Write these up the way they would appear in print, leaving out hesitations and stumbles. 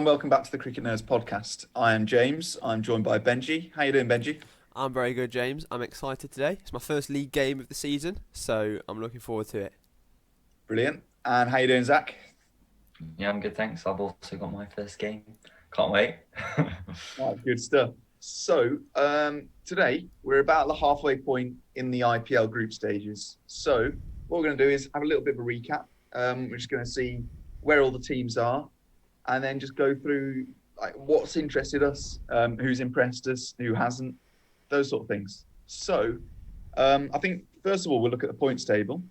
everyone. Welcome back to the Cricket Nerds podcast. I am James. I'm joined by Benji. How you doing, Benji? I'm very good, James. I'm excited today. It's my first league game of the season, so I'm looking forward to it. Brilliant. And how you doing, Zach? Yeah, I'm good, thanks. I've also got my first game. Can't wait. Oh, good stuff. So, today we're about the halfway point in the IPL group stages. So, what we're going to do is have a little bit of a recap. We're just going to see where all the teams are, and then just go through like what's interested us, who's impressed us, who hasn't, those sort of things. So, I think first of all we'll look at the points table,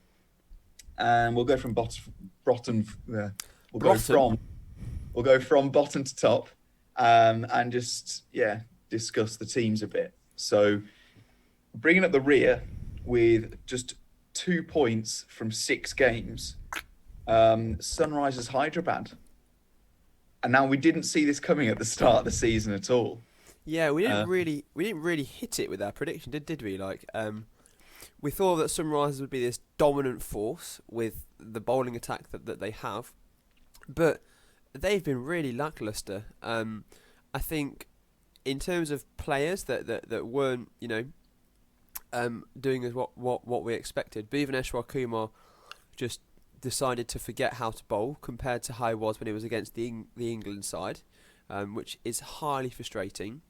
and we'll go from bottom. We'll go Bottom? from bottom to top, and just discuss the teams a bit. So, bringing up the rear with just 2 points from 6 games, Sunrisers Hyderabad. And now we didn't see this coming at the start of the season at all. Yeah, we didn't really hit it with our prediction, did we? We thought that Sunrisers would be this dominant force with the bowling attack that they have, but they've been really lackluster. I think in terms of players that weren't doing as what we expected. Bhuvaneshwar Kumar just decided to forget how to bowl compared to how he was when he was against the England side, which is highly frustrating.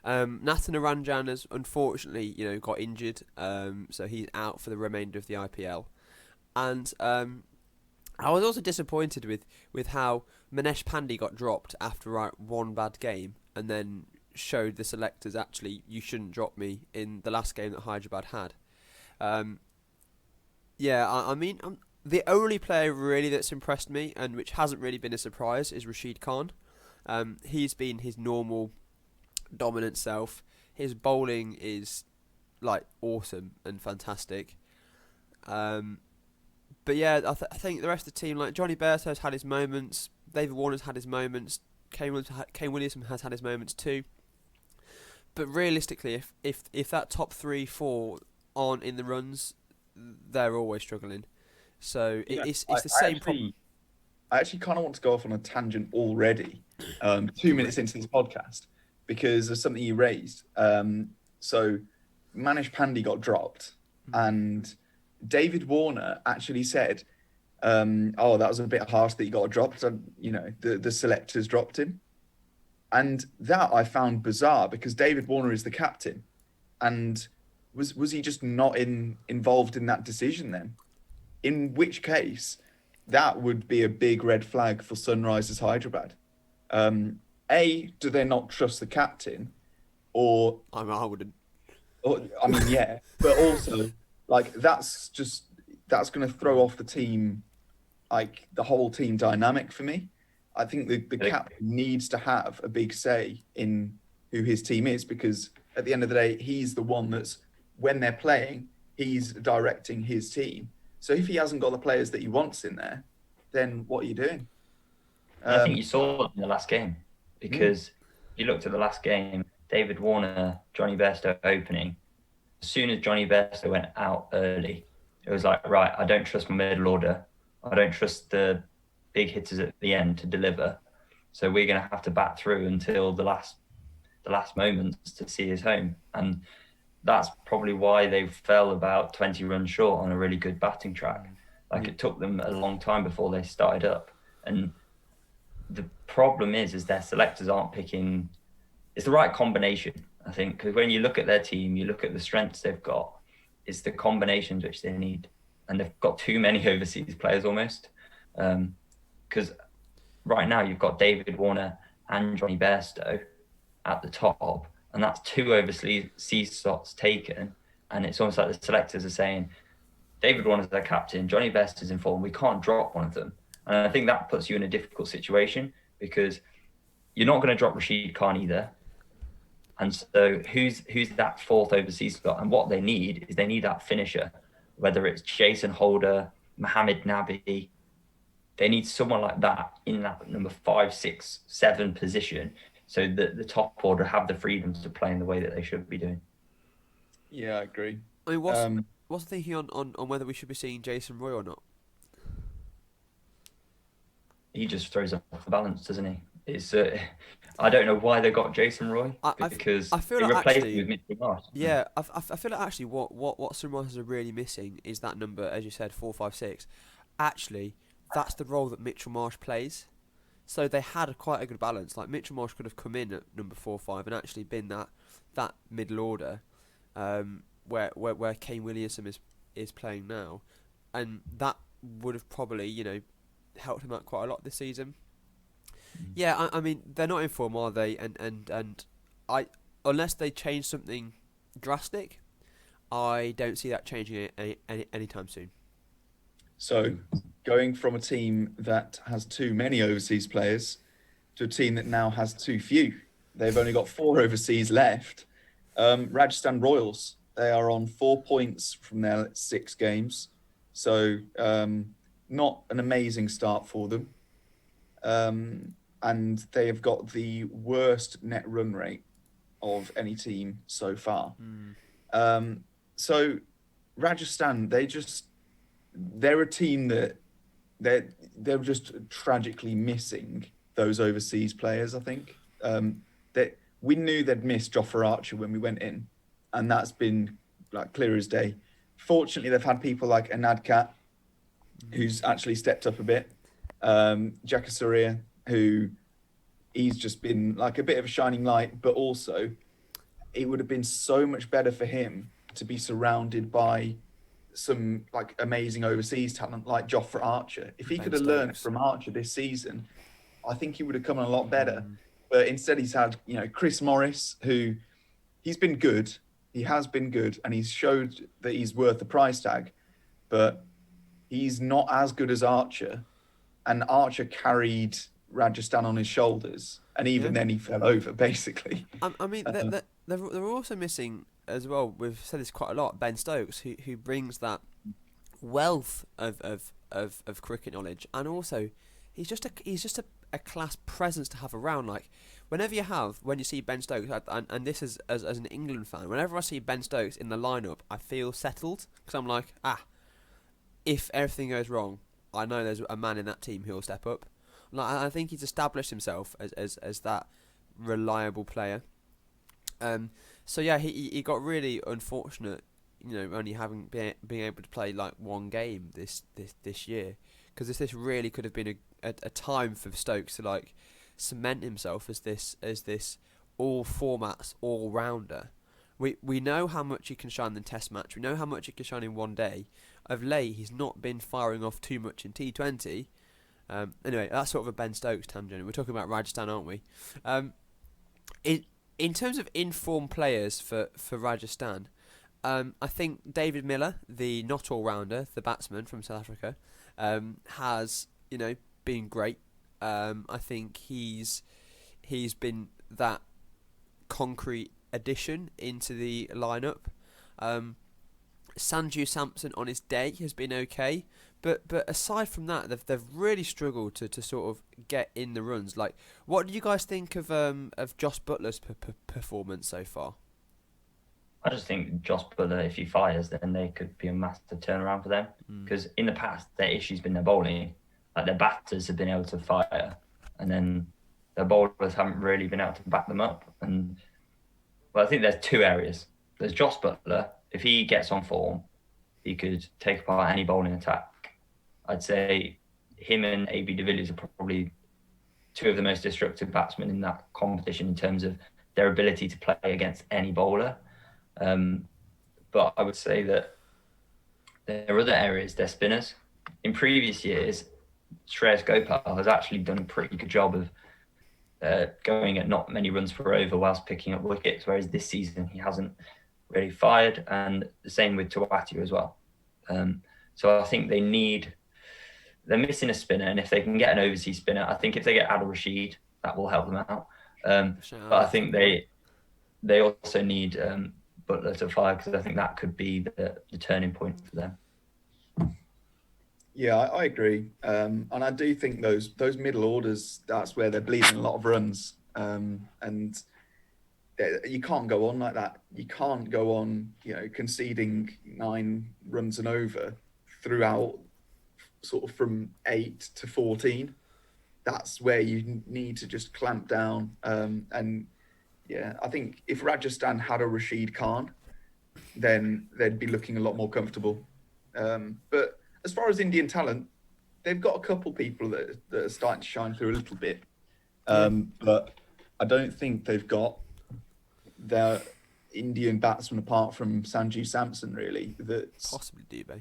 Nathan Naranjan has unfortunately got injured, so he's out for the remainder of the IPL. And I was also disappointed with how Manesh Pandey got dropped after one bad game, and then showed the selectors actually you shouldn't drop me in the last game that Hyderabad had. I mean, the only player really that's impressed me, and which hasn't really been a surprise, is Rashid Khan. He's been his normal dominant self. His bowling is awesome and fantastic. But yeah, I think the rest of the team, like Johnny Bairstow's had his moments, David Warner's had his moments, Kane Williamson has had his moments too. But realistically, if that top 3-4 aren't in the runs, they're always struggling. So it's the same problem. I actually kind of want to go off on a tangent already, 2 minutes into this podcast, because of something you raised. So Manish Pandey got dropped, and David Warner actually said, "Oh, that was a bit harsh that he got dropped." And the selectors dropped him, and that I found bizarre because David Warner is the captain, and was he just not involved in that decision then? In which case, that would be a big red flag for Sunrisers Hyderabad. Do they not trust the captain, or I wouldn't. I mean, yeah, but also that's going to throw off the team, like the whole team dynamic for me. I think the captain needs to have a big say in who his team is, because at the end of the day, he's the one that's, when they're playing, he's directing his team. So if he hasn't got the players that he wants in there, then what are you doing? I think you saw it in the last game, because you looked at the last game, David Warner, Johnny Bairstow opening. As soon as Johnny Bairstow went out early, it was like, right, I don't trust my middle order. I don't trust the big hitters at the end to deliver. So we're going to have to bat through until the last moments to see his home. And that's probably why they fell about 20 runs short on a really good batting track. It took them a long time before they started up. And the problem is their selectors aren't picking. It's the right combination, I think, because when you look at their team, you look at the strengths they've got, it's the combinations which they need. And they've got too many overseas players almost. Because right now you've got David Warner and Johnny Bairstow at the top, and that's 2 overseas slots taken. And it's almost like the selectors are saying, David Warner's their captain, Johnny Bairstow's in form, we can't drop one of them. And I think that puts you in a difficult situation, because you're not going to drop Rashid Khan either. And so who's that 4th overseas slot? And what they need is that finisher, whether it's Jason Holder, Mohammed Nabi. They need someone like that in that number 5, 6, 7 position, so that the top order have the freedom to play in the way that they should be doing. Yeah, I agree. I mean, what's the thinking on whether we should be seeing Jason Roy or not? He just throws off the balance, doesn't he? It's I don't know why they got Jason Roy I because feel they like replaced him actually, with Mitchell Marsh. yeah, I feel like actually what some Royals are really missing is that number, as you said, 4-5-6. Actually, that's the role that Mitchell Marsh plays. So they had quite a good balance. Like Mitchell Marsh could have come in at number 4-5 and actually been that middle order, where Kane Williamson is playing now, and that would have probably helped him out quite a lot this season. Yeah, I mean they're not in form, are they? And I unless they change something drastic, I don't see that changing anytime soon. So, going from a team that has too many overseas players to a team that now has too few. They've only got 4 overseas left. Rajasthan Royals, they are on 4 points from their 6 games. So, not an amazing start for them. And they have got the worst net run rate of any team so far. Um, so, Rajasthan, they're a team that they're just tragically missing those overseas players. I think that we knew they'd missed Jofra Archer when we went in, and that's been like clear as day. Fortunately, they've had people like Anadkat, who's actually stepped up a bit. Jack Assyria, who he's just been like a bit of a shining light, but also it would have been so much better for him to be surrounded by some like amazing overseas talent like Jofra Archer. If he Ben could have learned Stokes. from Archer this season, I think he would have come on a lot better. But instead, he's had Chris Morris, who he's been good. He has been good, and he's showed that he's worth the price tag. But he's not as good as Archer, and Archer carried Rajasthan on his shoulders, and even Yeah. then he fell over basically. I mean, they're also missing as well. We've said this quite a lot. Ben Stokes, who brings that wealth of cricket knowledge, and also he's just a class presence to have around. Like when you see Ben Stokes, and this is as an England fan, whenever I see Ben Stokes in the lineup, I feel settled because I'm like, if everything goes wrong, I know there's a man in that team who'll step up. Like I think he's established himself as that reliable player. So yeah, he got really unfortunate, only having being able to play like one game this year, because this really could have been a time for Stokes to like cement himself as this all formats all rounder. We know how much he can shine in the Test match. We know how much he can shine in one day. Of late, he's not been firing off too much in T20. Anyway, that's sort of a Ben Stokes tangent. We're talking about Rajasthan, aren't we? In terms of informed players for Rajasthan, I think David Miller, the not all-rounder, the batsman from South Africa, has been great. I think he's been that concrete addition into the lineup. Sanju Samson on his day has been okay, but aside from that, they've really struggled to sort of get in the runs. Like, what do you guys think of Josh Butler's performance so far? I just think Josh Butler, if he fires, then they could be a massive turnaround for them. Because in the past, their issue's been their bowling. Like their batters have been able to fire, and then their bowlers haven't really been able to back them up. And I think there's 2 areas. There's Josh Butler. If he gets on form, he could take apart any bowling attack. I'd say him and AB de Villiers are probably 2 of the most destructive batsmen in that competition in terms of their ability to play against any bowler. But I would say that there are other areas, they're spinners. In previous years, Shreyas Gopal has actually done a pretty good job of going at not many runs per over whilst picking up wickets, whereas this season he hasn't really fired, and the same with Tawati as well. So I think they're missing a spinner, and if they can get an overseas spinner, I think if they get Adil Rashid, that will help them out. But I think they also need Butler to fire, because I think that could be the turning point for them. Yeah, I agree, and I do think those middle orders, that's where they're bleeding a lot of runs, and you can't go on like that. You can't go on, conceding 9 runs and over throughout, sort of from 8 to 14. that's where you need to just clamp down. And yeah, I think if Rajasthan had a Rashid Khan, then they'd be looking a lot more comfortable. But as far as Indian talent, they've got a couple people that are starting to shine through a little bit. But I don't think they've got their Indian batsman apart from Sanju Samson, really. That's Possibly Dubé.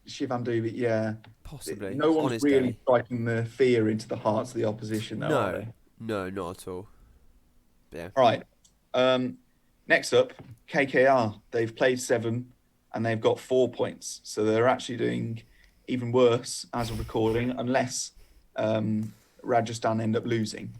Shivam Dubey, yeah. Possibly. No On one's his really day. striking the fear into the hearts of the opposition, though, are No. they? No, not at all. Yeah. All right. Next up, KKR. They've played 7 and they've got 4 points. So they're actually doing even worse as of recording, unless Rajasthan end up losing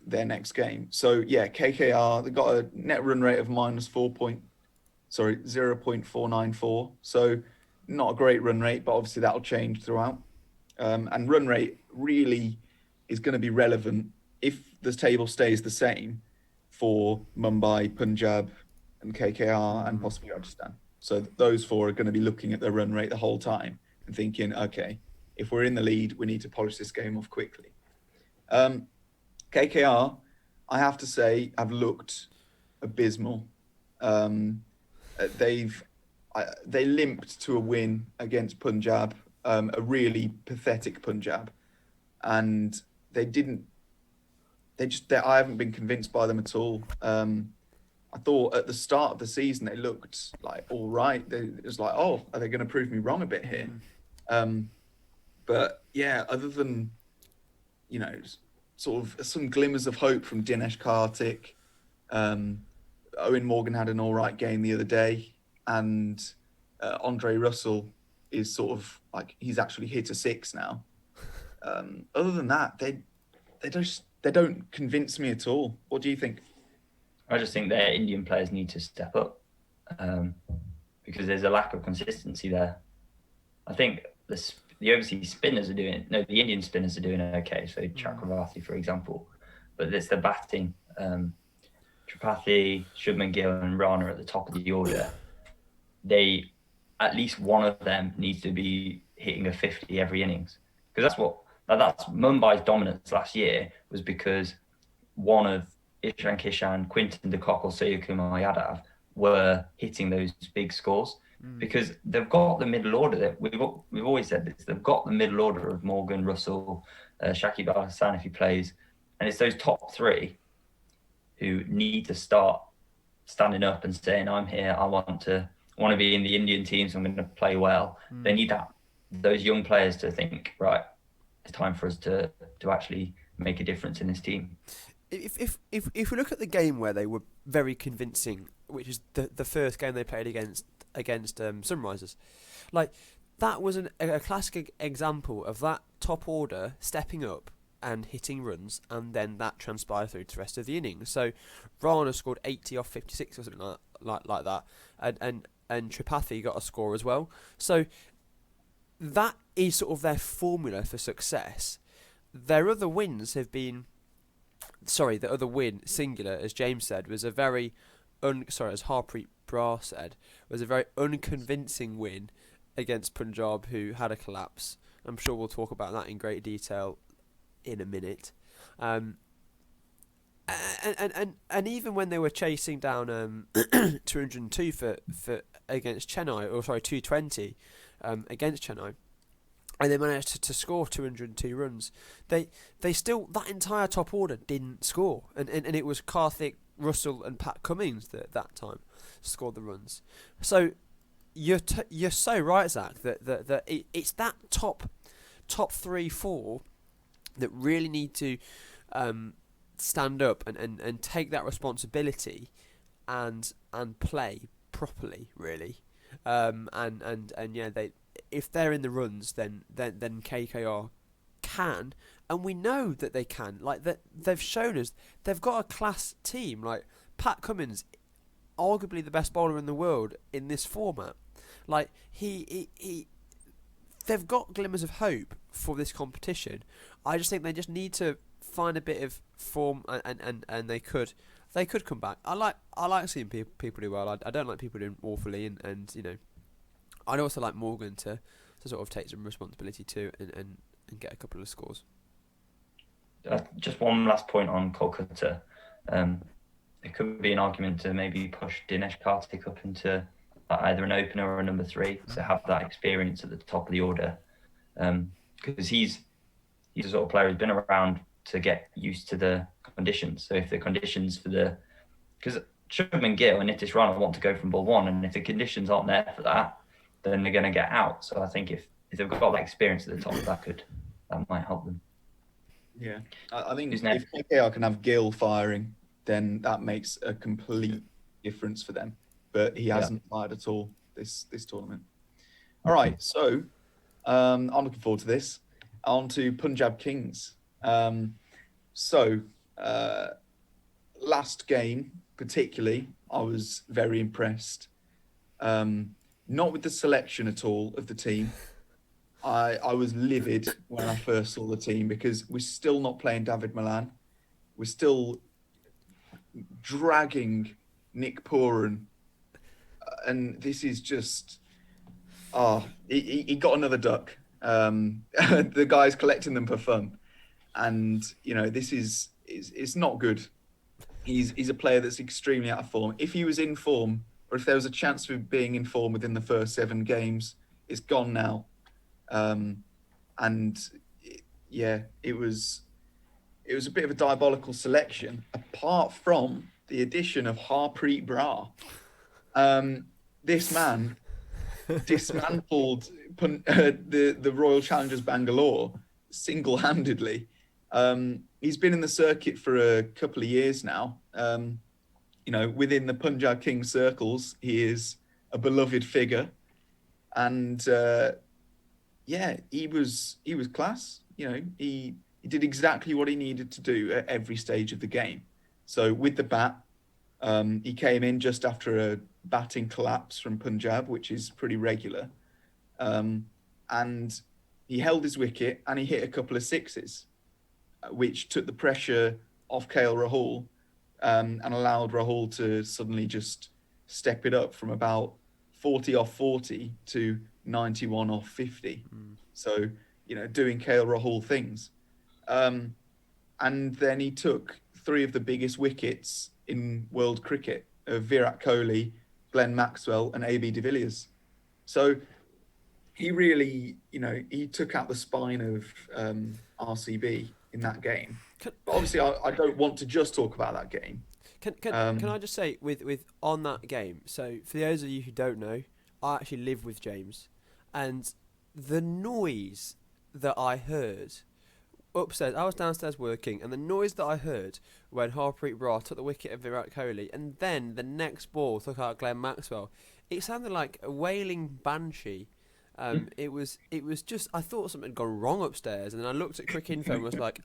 their next game. So yeah, KKR, they've got a net run rate of -0.494. So not a great run rate, but obviously that'll change throughout. And run rate really is going to be relevant if the table stays the same for Mumbai, Punjab, and KKR, and possibly Rajasthan. So those 4 are going to be looking at their run rate the whole time and thinking, okay, if we're in the lead, we need to polish this game off quickly. KKR, I have to say, have looked abysmal. They limped to a win against Punjab, a really pathetic Punjab, and I haven't been convinced by them at all. I thought at the start of the season they looked like all right. It was like, oh, are they going to prove me wrong a bit here? But yeah, other than sort of some glimmers of hope from Dinesh Karthik, Owen Morgan had an all right game the other day, and Andre Russell is sort of like he's actually hit a 6 now. Other than that, they don't convince me at all. What do you think? I just think their Indian players need to step up because there's a lack of consistency there. I think the overseas spinners the Indian spinners are doing okay. So Chakravarti, for example, but it's the batting. Tripathi, Shubman Gill, and Rana at the top of the order. At least one of them needs to be hitting a 50 every innings, because that's Mumbai's dominance last year was because one of Ishan Kishan, Quinton de Kock, or Suryakumar Yadav were hitting those big scores because they've got the middle order. That we've always said this. They've got the middle order of Morgan, Russell, Shakib Al Hassan if he plays, and it's those top 3 who need to start standing up and saying, "I'm here. I want to be in the Indian team, so I'm going to play well." They need those young players to think, right, it's time for us to actually make a difference in this team. If we look at the game where they were very convincing, which is the first game they played against Sunrisers, like that was a classic example of that top order stepping up and hitting runs, and then that transpired through to the rest of the innings. So Rana scored 80 off 56 or something like that, and Tripathi got a score as well. So that is sort of their formula for success. Their other wins have been. The other win, singular, as James said, was a very, as Harpreet Brar said, was a very unconvincing win against Punjab, who had a collapse. I'm sure we'll talk about that in great detail in a minute. And even when they were chasing down 202 for against Chennai, 220 against Chennai, and they managed to score 202 runs. They still, that entire top order didn't score, and it was Karthik, Russell, and Pat Cummins that time scored the runs. So you're so right, Zach, that it's that top 3-4 that really need to stand up and take that responsibility and play properly, really. If they're in the runs, then KKR can, and we know that they can. Like that, they've shown us they've got a class team. Like Pat Cummins, arguably the best bowler in the world in this format. Like they've got glimmers of hope for this competition. I just think they just need to find a bit of form, and they could come back. I like seeing people do well. I don't like people doing awfully, and I'd also like Morgan to sort of take some responsibility too and get a couple of scores. Just one last point on Kolkata. It could be an argument to maybe push Dinesh Karthik up into either an opener or a number 3 to have that experience at the top of the order. Because he's a sort of player who's been around to get used to the conditions. So if the conditions because Shubman Gill and Nitish Rana want to go from ball 1, and if the conditions aren't there for that, then they're going to get out. So I think if they've got that experience at the top, that might help them. Yeah, I think if KKR can have Gill firing, then that makes a complete difference for them. But he hasn't fired at all this tournament. All right, so I'm looking forward to this. On to Punjab Kings. Last game particularly, I was very impressed. Not with the selection at all of the team. I was livid when I first saw the team because we're still not playing David Milan. We're still dragging Nick Pooran. And this is just... he got another duck. The guy's collecting them for fun. And, this is it's not good. He's a player that's extremely out of form. If he was in form, or if there was a chance of being in form within the first 7 games, it's gone now. It was a bit of a diabolical selection, apart from the addition of Harpreet Brar. This man dismantled the Royal Challengers Bangalore single-handedly. He's been in the circuit for a couple of years now. Within the Punjab Kings circles, he is a beloved figure, and he was class. He did exactly what he needed to do at every stage of the game. So with the bat, he came in just after a batting collapse from Punjab, which is pretty regular, and he held his wicket and he hit a couple of sixes, which took the pressure off KL Rahul and allowed Rahul to suddenly just step it up from about 40 off 40 to 91 off 50. So, doing KL Rahul things. And then he took 3 of the biggest wickets in world cricket, Virat Kohli, Glenn Maxwell and AB de Villiers. So he really, he took out the spine of RCB in that game. But obviously, I don't want to just talk about that game. Can I just say, with on that game, so for those of you who don't know, I actually live with James, and the noise that I heard upstairs, I was downstairs working, and the noise that I heard when Harpreet Brar took the wicket of Virat Kohli, and then the next ball took out Glenn Maxwell, it sounded like a wailing banshee. It was just, I thought something had gone wrong upstairs, and then I looked at Crick Info and was like,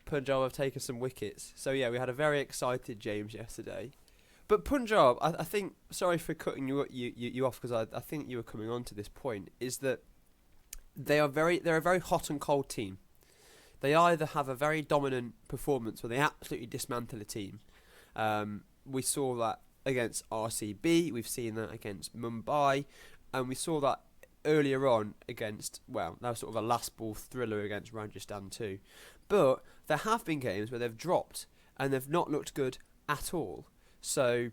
Punjab have taken some wickets. So yeah, we had a very excited James yesterday. But Punjab, I think, sorry for cutting you off, because I think you were coming on to this point, is that they're a very hot and cold team. They either have a very dominant performance or they absolutely dismantle a team. We saw that against RCB, we've seen that against Mumbai, and we saw that earlier on against, that was sort of a last ball thriller against Rajasthan too. But there have been games where they've dropped and they've not looked good at all. So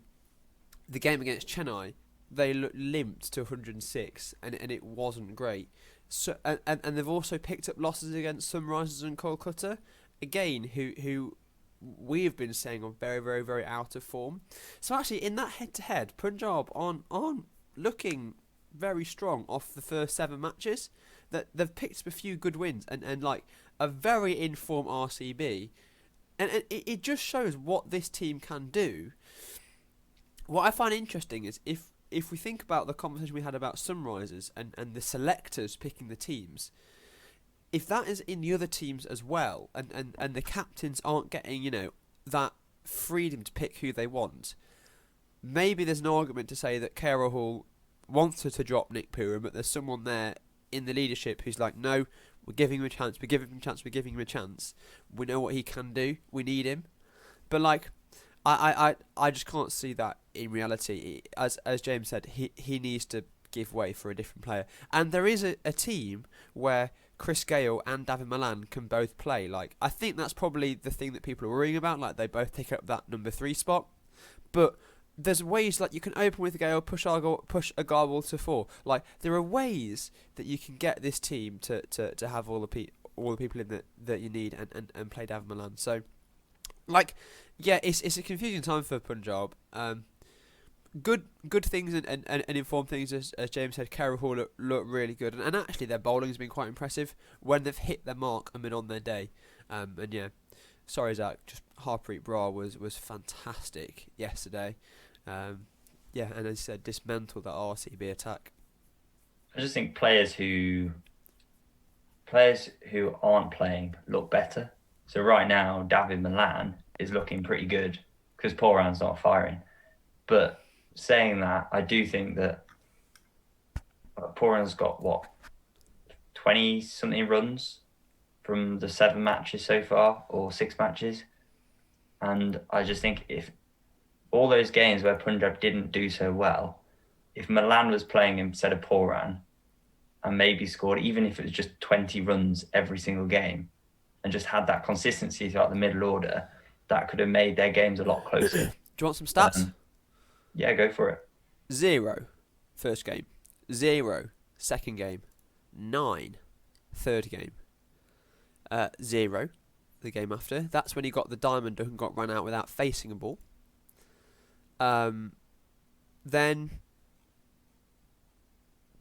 the game against Chennai, they limped to 106 and it wasn't great. So and they've also picked up losses against Sunrisers and Kolkata, again, who we have been saying are very, very, very out of form. So actually, in that head-to-head, Punjab aren't looking very strong off the first 7 matches. That they've picked up a few good wins and like a very informed RCB, and it just shows what this team can do. What I find interesting is if we think about the conversation we had about Sunrisers and the selectors picking the teams, if that is in the other teams as well, and the captains aren't getting, that freedom to pick who they want, maybe there's an argument to say that KL Rahul wants to drop Nick Pooran, but there's someone there in the leadership who's like, no, we're giving him a chance, we're giving him a chance, we're giving him a chance. We know what he can do, we need him. But like, I just can't see that in reality. As James said, he needs to give way for a different player. And there is a team where Chris Gale and David Milan can both play. Like, I think that's probably the thing that people are worrying about. Like, they both take up that number 3 spot. But there's ways, like, you can open with Gale, push Agarwal to 4. Like, there are ways that you can get this team to have all the people in that you need and play David Milan. So, like, yeah, it's a confusing time for Punjab. Good things and informed things, as James said. Kerry Hall look really good, and actually their bowling has been quite impressive when they've hit their mark and been on their day. And yeah, sorry Zach, just Harpreet Brar was fantastic yesterday. Yeah, and as I said, dismantled that RCB attack. I just think players who aren't playing look better. So right now, David Milan is looking pretty good because Pooran's not firing. But saying that, I do think that Pooran's got, 20-something runs from the 7 matches so far, or 6 matches. And I just think if all those games where Punjab didn't do so well, if Milan was playing instead of Pooran and maybe scored, even if it was just 20 runs every single game, and just had that consistency throughout the middle order, that could have made their games a lot closer. Do you want some stats? Yeah, go for it. 0 first game, 0 second game, 9 third game, 0 the game after. That's when he got the diamond and got run out without facing a ball. Then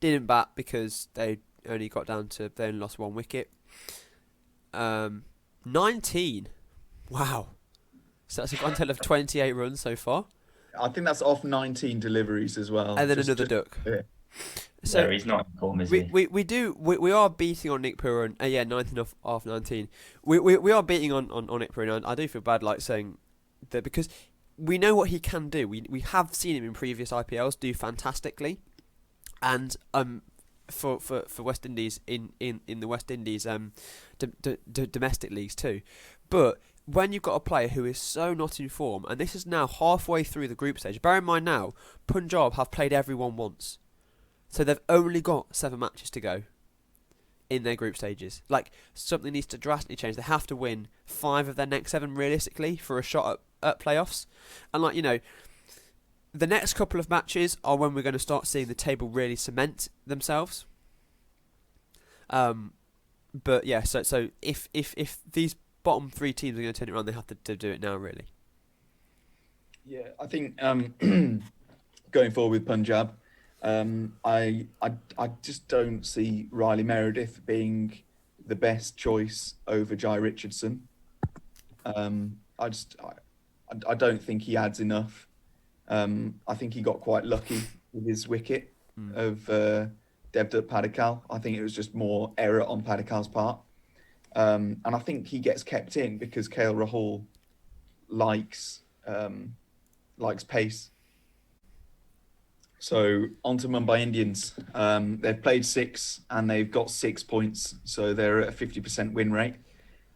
didn't bat because they only lost 1 wicket. 19. Wow. So that's a grand total of 28 runs so far. I think that's off 19 deliveries as well. And then another duck. Yeah. So he's not in form, is he? We are beating on Nick Pooran. 19 off 19. We are beating on Nick Pooran. I do feel bad like saying that because we know what he can do. We have seen him in previous IPLs do fantastically. And for West Indies in the West Indies domestic leagues too. But when you've got a player who is so not in form, and this is now halfway through the group stage, bear in mind now, Punjab have played everyone once. So they've only got 7 matches to go in their group stages. Like, something needs to drastically change. They have to win 5 of their next 7 realistically for a shot at playoffs. And like, you know, the next couple of matches are when we're going to start seeing the table really cement themselves. But yeah, so if these bottom 3 teams are going to turn it around, they have to do it now, really. Yeah, I think going forward with Punjab, I just don't see Riley Meredith being the best choice over Jai Richardson. I don't think he adds enough. I think he got quite lucky with his wicket of Devdutt Padikkal. I think it was just more error on Padikkal's part. And I think he gets kept in because KL Rahul likes pace. So on to Mumbai Indians. They've played 6 and they've got 6 points. So they're at a 50% win rate.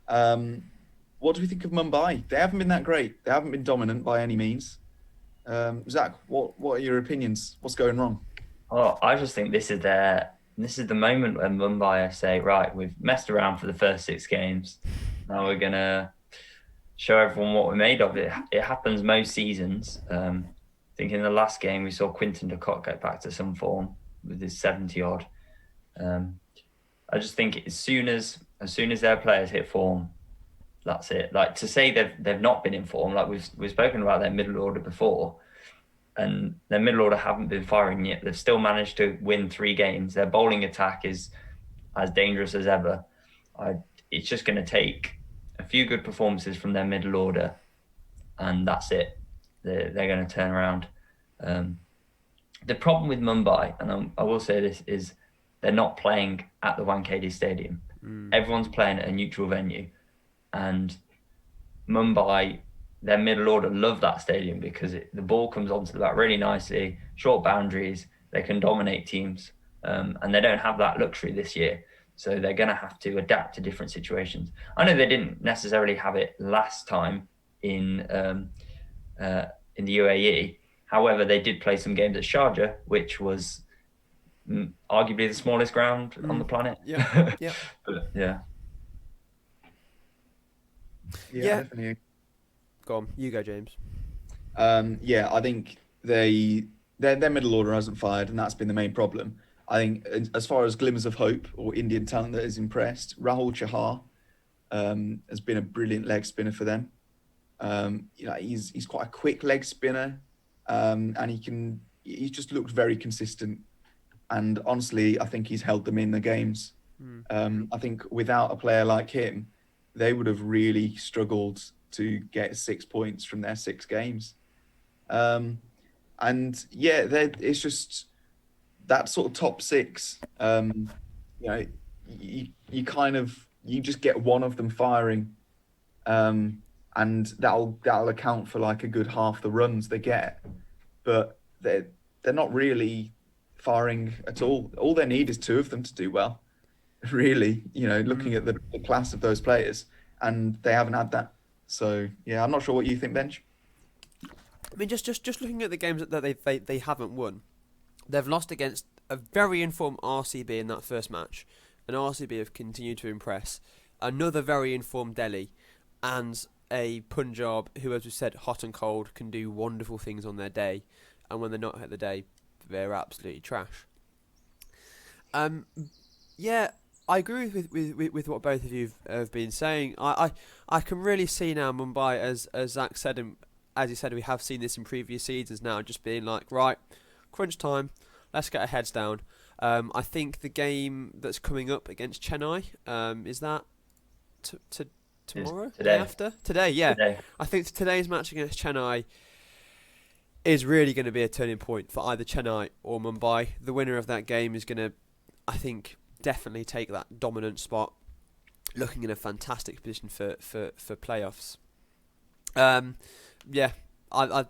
What do we think of Mumbai? They haven't been that great. They haven't been dominant by any means. Zach, what are your opinions? What's going wrong? Oh, I just think this is the moment when Mumbai say, right, we've messed around for the first 6 games. Now we're gonna show everyone what we're made of. It happens most seasons. I think in the last game we saw Quinton de Kock get back to some form with his 70 odd. I just think as soon as their players hit form, that's it. Like, to say they've not been in form, like we've spoken about their middle order before, and their middle order haven't been firing yet. They've still managed to win 3 games. Their bowling attack is as dangerous as ever. It's just going to take a few good performances from their middle order, and that's it. They're going to turn around. The problem with Mumbai, and I will say this, is they're not playing at the Wankhede Stadium. Everyone's playing at a neutral venue. And Mumbai, their middle order, love that stadium because the ball comes onto the bat really nicely, short boundaries, they can dominate teams. And they don't have that luxury this year. So they're going to have to adapt to different situations. I know they didn't necessarily have it last time in the UAE. However, they did play some games at Sharjah, which was arguably the smallest ground on the planet. Yeah. But, yeah. Yeah, definitely. Go on, you go, James. Yeah, I think their middle order hasn't fired, and that's been the main problem. I think as far as glimmers of hope or Indian talent that has impressed, Rahul Chahar has been a brilliant leg spinner for them. He's quite a quick leg spinner, and he's just looked very consistent. And honestly, I think he's held them in the games. I think without a player like him, they would have really struggled to get 6 points from their 6 games. And yeah, it's just that sort of top 6. You just get one of them firing, and that'll account for like a good half the runs they get. But they're not really firing at all. All they need is 2 of them to do well. Really, looking at the class of those players, and they haven't had that. So yeah, I'm not sure what you think, Benj. I mean, just looking at the games that they haven't won, they've lost against a very informed RCB in that first match, and RCB have continued to impress. Another very informed Delhi, and a Punjab who, as we said, hot and cold, can do wonderful things on their day, and when they're not at the day, they're absolutely trash. Yeah, I agree with what both of you have been saying. I can really see now Mumbai, as Zach said, and as he said, we have seen this in previous seasons now, just being like, right, crunch time, let's get our heads down. I think the game that's coming up against Chennai, is that tomorrow? Today. Day after? Today, yeah. Today. I think today's match against Chennai is really going to be a turning point for either Chennai or Mumbai. The winner of that game is going to, I think, definitely take that dominant spot, looking in a fantastic position for playoffs. Yeah,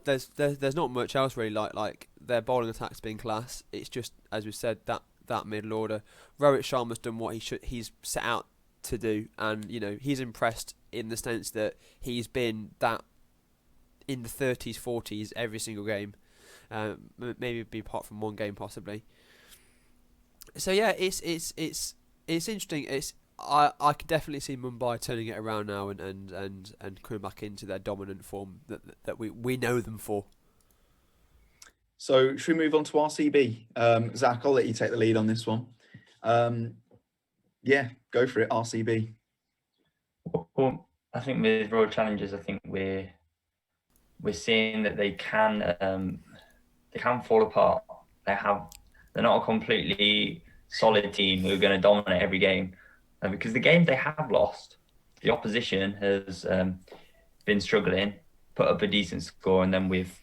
there's not much else really. Like their bowling attack's been class. It's just, as we said, that middle order. Rohit Sharma's done what he's set out to do, and he's impressed in the sense that he's been that in the 30s, 40s every single game. Maybe be apart from one game possibly. So yeah, it's interesting. I could definitely see Mumbai turning it around now and coming back into their dominant form that we know them for. So should we move on to RCB? Zach, I'll let you take the lead on this one. Yeah, go for it, RCB. Well, I think with Royal Challengers, I think we're seeing that they can fall apart. They're not a completely solid team who are going to dominate every game, because the games they have lost, the opposition has been struggling, put up a decent score, and then we've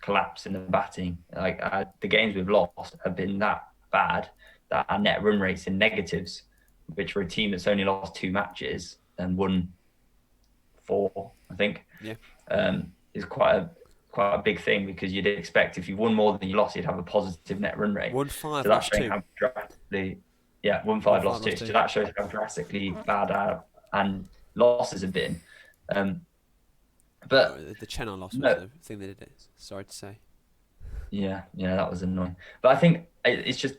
collapsed in the batting. The games we've lost have been that bad that our net run rate's in negatives, which for a team that's only lost 2 matches and won 4, I think, is quite a big thing, because you'd expect if you won more than you lost, you'd have a positive net run rate. 1-5, so that's showing how drastically, 1-5 lost 2. So that shows how drastically bad our and losses have been. But the Chennai loss was the thing they did. Sorry to say. Yeah, that was annoying. But I think it's just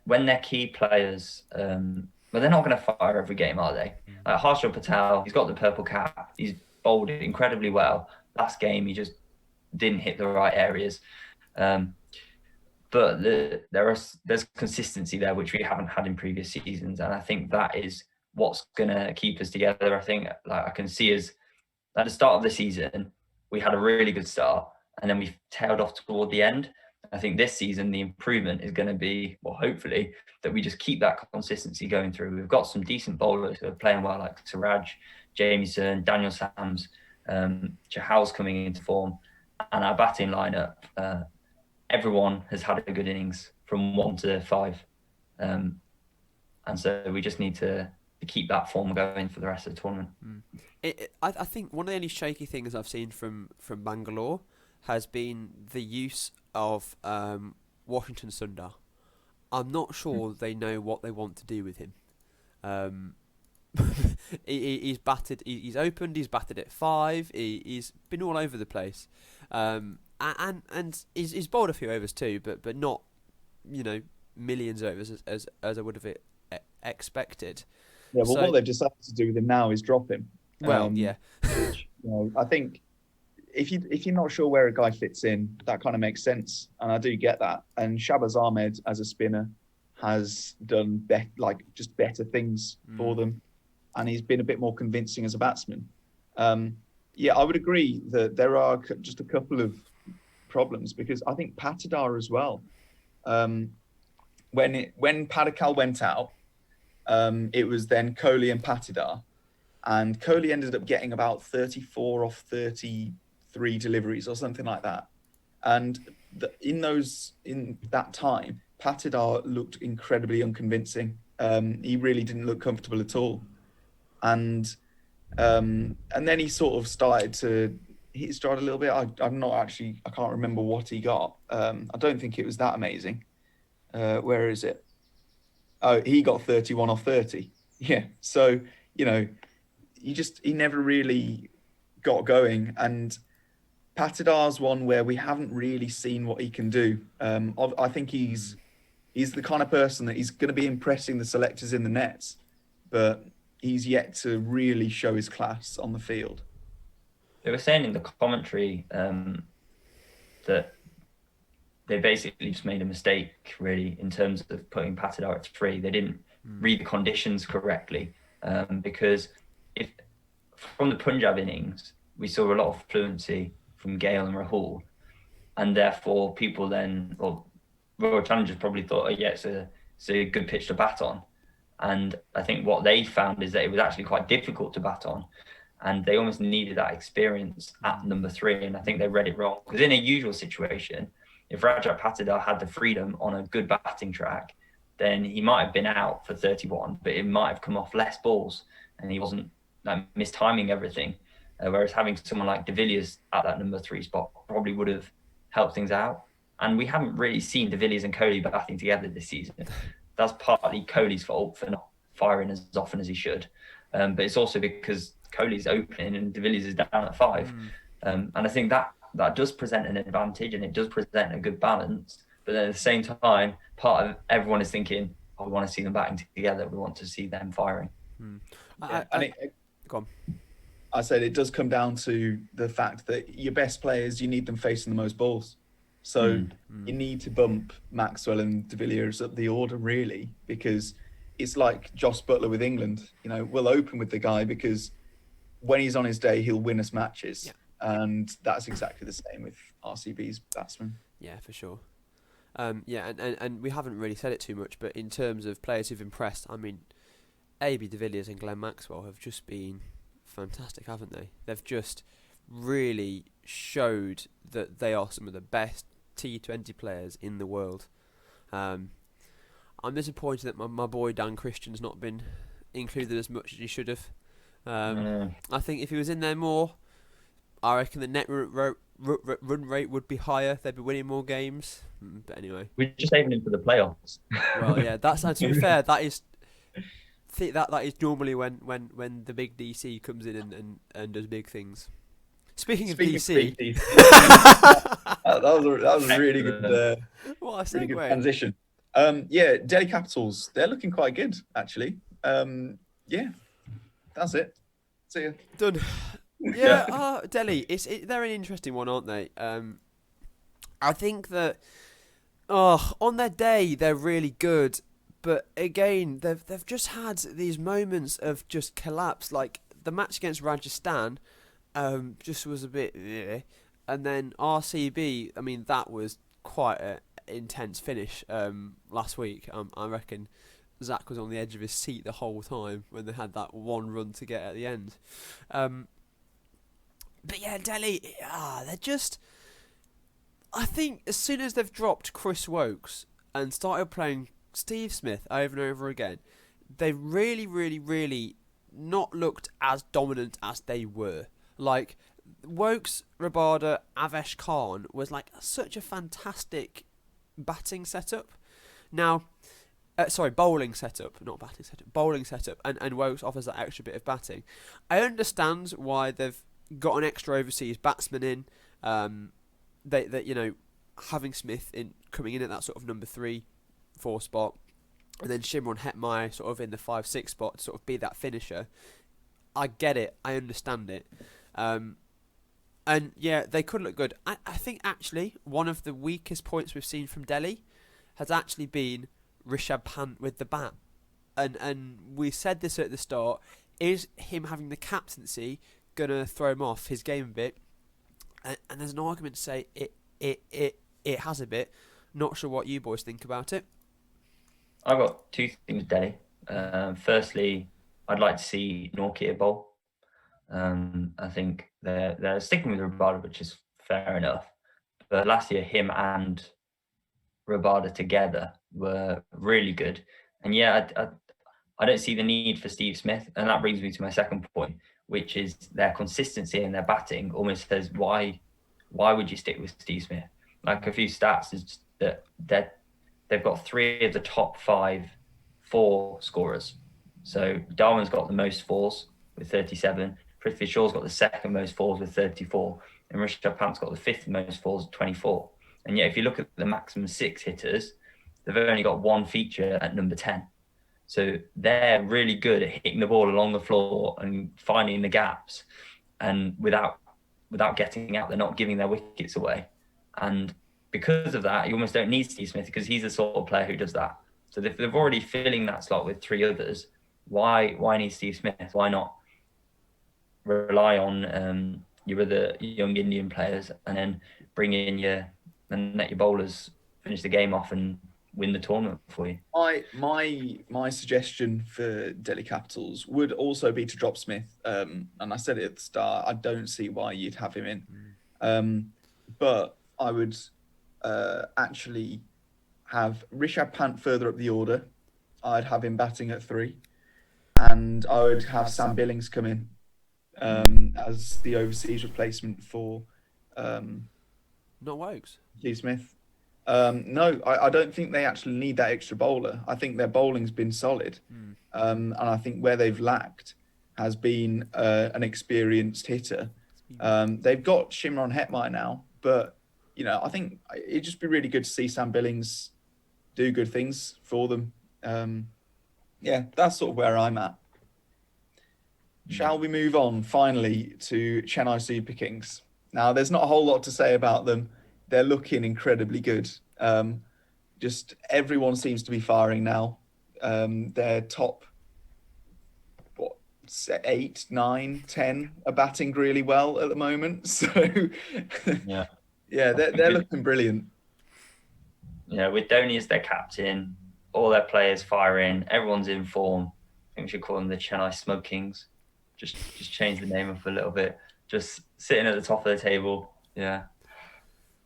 when their key players, but they're not going to fire every game, are they? Like Harshal Patel, he's got the purple cap. He's bowled it incredibly well. Last game, he just didn't hit the right areas. But there's consistency there, which we haven't had in previous seasons, and I think that is what's going to keep us together. I think I can see us at the start of the season, we had a really good start, and then we tailed off toward the end. I think this season the improvement is going to be, well, hopefully, that we just keep that consistency going through. We've got some decent bowlers who are playing well, like Siraj, Jamieson, Daniel Sams, Chahal's coming into form, and our batting lineup. Everyone has had a good innings from 1 to 5, and so we just need to keep that form going for the rest of the tournament. I think one of the only shaky things I've seen from Bangalore has been the use of Washington Sundar. I'm not sure they know what they want to do with him. He's batted. He's opened. He's batted at 5. He's been all over the place, and he's bowled a few overs too, but not millions of overs as I would have expected. Yeah, well, So, what they've decided to do with him now is drop him. well, yeah. Which, I think if you're not sure where a guy fits in, that kind of makes sense, and I do get that. And Shabazz Ahmed as a spinner has done just better things for them, and he's been a bit more convincing as a batsman. Yeah, I would agree that there are just a couple of problems, because I think Patidar as well. When Padikkal went out, it was then Kohli and Patidar, and Kohli ended up getting about 34 off 33 deliveries or something like that. And in that time, Patidar looked incredibly unconvincing. He really didn't look comfortable at all. And then he sort of started to hit his stride a little bit. I can't remember what he got. I don't think it was that amazing. Where is it? Oh, he got 31 off 30. Yeah. So, he never really got going. And Patidar's one where we haven't really seen what he can do. I think he's the kind of person that he's going to be impressing the selectors in the nets, but he's yet to really show his class on the field. They were saying in the commentary that they basically just made a mistake, really, in terms of putting Patidar at 3. They didn't read the conditions correctly, because if from the Punjab innings, we saw a lot of fluency from Gale and Rahul, and therefore people then, or Royal Challengers probably thought, oh yeah, it's a good pitch to bat on. And I think what they found is that it was actually quite difficult to bat on, and they almost needed that experience at number 3. And I think they read it wrong, because in a usual situation, if Rajat Patidar had the freedom on a good batting track, then he might have been out for 31, but it might have come off less balls, and he wasn't mistiming everything. Whereas having someone like de Villiers at that number 3 spot probably would have helped things out. And we haven't really seen de Villiers and Kohli batting together this season. That's partly Kohli's fault for not firing as often as he should. But it's also because Kohli's opening and de Villiers is down at 5. And I think that does present an advantage, and it does present a good balance. But then at the same time, part of everyone is thinking, oh, we want to see them batting together. We want to see them firing. Go on. I said it does come down to the fact that your best players, you need them facing the most balls. So you need to bump Maxwell and de Villiers up the order, really, because it's like Josh Butler with England. We'll open with the guy because when he's on his day, he'll win us matches. Yeah. And that's exactly the same with RCB's batsmen. Yeah, for sure. And we haven't really said it too much, but in terms of players who've impressed, I mean, AB de Villiers and Glenn Maxwell have just been fantastic, haven't they? They've just really showed that they are some of the best T20 players in the world. I'm disappointed that my boy Dan Christian's not been included as much as he should have. I think if he was in there more, I reckon the net run rate would be higher. They'd be winning more games. But anyway, we're just saving him for the playoffs. Well, yeah, that's to be fair. That is normally when the big DC comes in and does big things. Speaking of DC, that was a really good, what a really good transition. Delhi Capitals, they're looking quite good actually. Yeah, that's it. See ya. Done. Yeah, Delhi. They're an interesting one, aren't they? I think that on their day they're really good, but again they've just had these moments of just collapse. Like the match against Rajasthan, just was a bit, and then RCB. I mean, that was quite an intense finish last week. I reckon Zach was on the edge of his seat the whole time when they had that one run to get at the end. But yeah, Delhi, they're just... I think as soon as they've dropped Chris Wokes and started playing Steve Smith over and over again, they've really, really, really not looked as dominant as they were. Like, Wokes, Rabada, Avesh Khan was like such a fantastic batting setup. Now... bowling setup, not batting setup. Bowling setup, and Wokes offers that extra bit of batting. I understand why they've got an extra overseas batsman in. That having Smith in coming in at that sort of number 3 4 spot, and then Shimron Hetmeyer sort of in the 5-6 spot to sort of be that finisher. I get it. I understand it. And yeah, they could look good. I think actually one of the weakest points we've seen from Delhi has actually been Rishabh Pant with the bat. And we said this at the start. Is him having the captaincy going to throw him off his game a bit? And there's an argument to say it has a bit. Not sure what you boys think about it. I've got 2 things, Delhi. Firstly, I'd like to see Nortje bowl. I think they're sticking with Rabada, which is fair enough. But last year, him and Rabada together were really good. And yeah, I don't see the need for Steve Smith. And that brings me to my second point, which is their consistency in their batting almost says, why would you stick with Steve Smith? Like, a few stats is that they've got 3 of the top 5 4 scorers. So Darwin's got the most 4s with 37. Prithvi Shaw's got the second most 4s with 34. And Rishabh Pant's got the 5th most 4s with 24. And yet, if you look at the maximum 6 hitters, they've only got 1 feature at number 10. So they're really good at hitting the ball along the floor and finding the gaps. And without getting out, they're not giving their wickets away. And because of that, you almost don't need Steve Smith because he's the sort of player who does that. So if they've already filling that slot with 3 others, why need Steve Smith? Why not rely on your other young Indian players and then bring in and let your bowlers finish the game off and win the tournament for you? My suggestion for Delhi Capitals would also be to drop Smith. And I said it at the start. I don't see why you'd have him in. But I would actually have Rishabh Pant further up the order. I'd have him batting at 3. And I would have Sam Billings come in as the overseas replacement for Not Wokes. Steve Smith. No, I don't think they actually need that extra bowler. I think their bowling's been solid. And I think where they've lacked has been an experienced hitter. They've got Shimron Hetmeyer now, but I think it'd just be really good to see Sam Billings do good things for them. Yeah, that's sort of where I'm at. Shall we move on finally to Chennai Super Kings? Now, there's not a whole lot to say about them. They're looking incredibly good. Just everyone seems to be firing now. Their top 8, 9, 10 are batting really well at the moment. So yeah, they're looking brilliant. Yeah, with Dhoni as their captain, all their players firing, everyone's in form. I think we should call them the Chennai Smug Kings. Just change the name up a little bit. Just sitting at the top of the table. Yeah.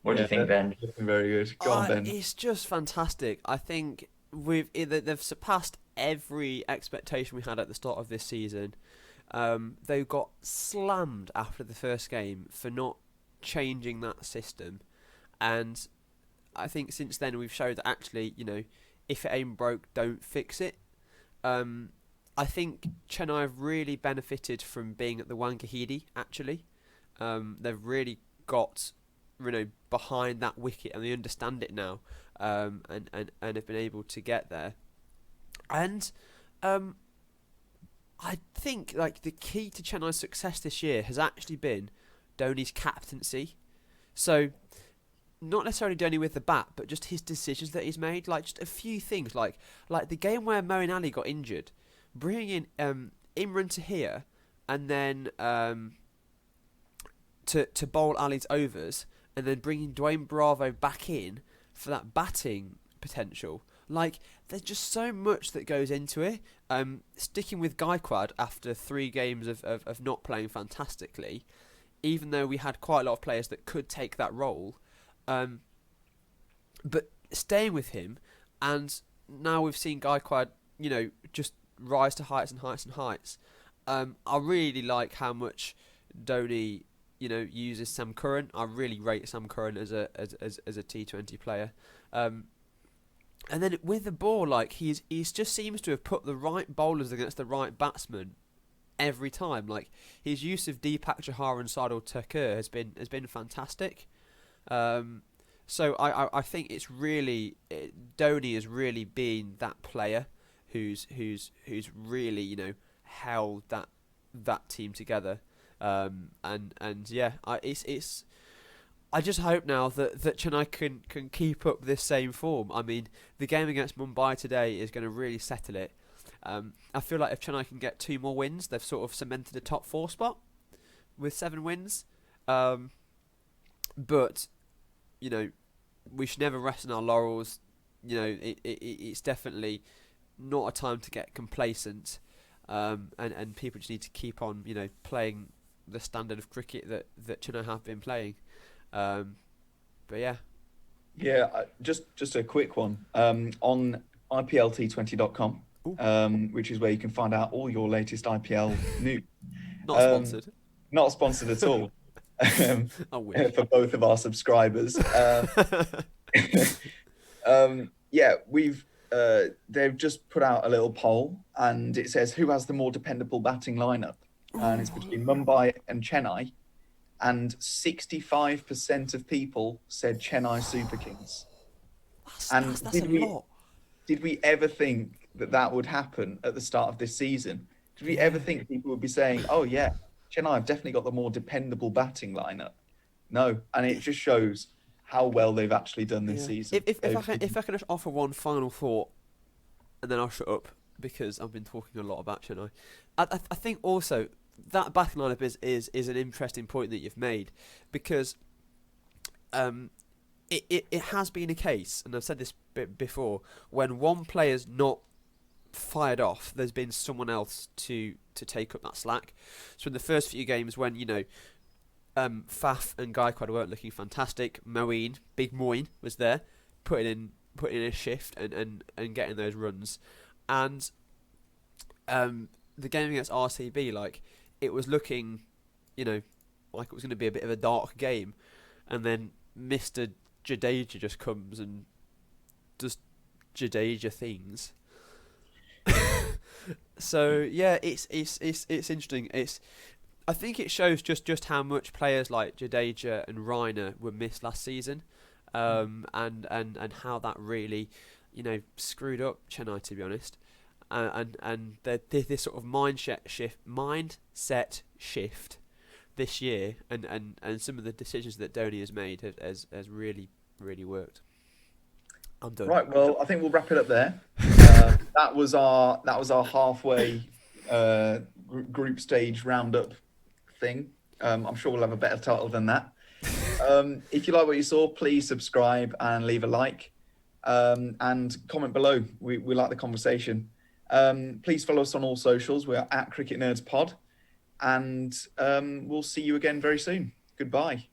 What do you think, Ben? Looking very good. Go on, Ben. It's just fantastic. I think they've surpassed every expectation we had at the start of this season. They got slammed after the first game for not changing that system, and I think since then we've showed that actually, if it ain't broke, don't fix it. I think Chennai have really benefited from being at the Wankhede. Actually, they've really got behind that wicket, and they understand it now, and have been able to get there. And I think the key to Chennai's success this year has actually been Dhoni's captaincy. So not necessarily Dhoni with the bat, but just his decisions that he's made. Just a few things, like the game where Moeen Ali got injured, bringing in Imran Tahir, and then to bowl Ali's overs, and then bringing Dwayne Bravo back in for that batting potential. There's just so much that goes into it. Sticking with Gaikwad after 3 games of not playing fantastically, even though we had quite a lot of players that could take that role. But staying with him, and now we've seen Gaikwad, just rise to heights and heights and heights. I really like how much Dhoni, uses Sam Curran. I really rate Sam Curran as a T20 player. And then with the ball, he's just seems to have put the right bowlers against the right batsmen every time. His use of Deepak Chahar and Sadal Thakur has been fantastic. So I think it's really Dhoni has really been that player who's really held that team together. And yeah, it's I just hope now that Chennai can keep up this same form. I mean, the game against Mumbai today is going to really settle it. I feel like if Chennai can get 2 more wins, they've sort of cemented a top 4 spot with 7 wins. But we should never rest on our laurels. It's definitely not a time to get complacent, and people just need to keep on, playing the standard of cricket that Chennai have been playing. But yeah. Yeah, just a quick one. On IPLT20.com, which is where you can find out all your latest IPL news. Not sponsored. Not sponsored at all. I wish. For both of our subscribers. Yeah, they've just put out a little poll, and it says who has the more dependable batting lineup, and it's between Mumbai and Chennai, and 65% of people said Chennai Super Kings. That's a lot. Did we ever think that would happen at the start of this season? Did we ever think people would be saying, "Oh yeah, Chennai have definitely got the more dependable batting lineup"? No, and it just shows how well they've actually done this season. If I can just offer one final thought, and then I'll shut up because I've been talking a lot about Chennai. I think also that batting lineup is an interesting point that you've made, because it has been a case, and I've said this bit before, when one player's not fired off, there's been someone else to take up that slack. So in the first few games when Faf and Gaikwad weren't looking fantastic, Big Moeen was there, putting in a shift and getting those runs. And the game against RCB, like, it was looking, like it was going to be a bit of a dark game, and then Mr. Jadeja just comes and does Jadeja things. So yeah, it's interesting. I think it shows just how much players like Jadeja and Raina were missed last season, and how that really, screwed up Chennai, to be honest. And this sort of mindset shift this year, and some of the decisions that Dhoni has made has really worked. I'm done. Right, well, I think we'll wrap it up there. That was our halfway group stage roundup thing. I'm sure we'll have a better title than that. If you like what you saw, please subscribe and leave a like, and comment below. We like the conversation. Please follow us on all socials. We are at Cricket Nerds Pod, and we'll see you again very soon. Goodbye.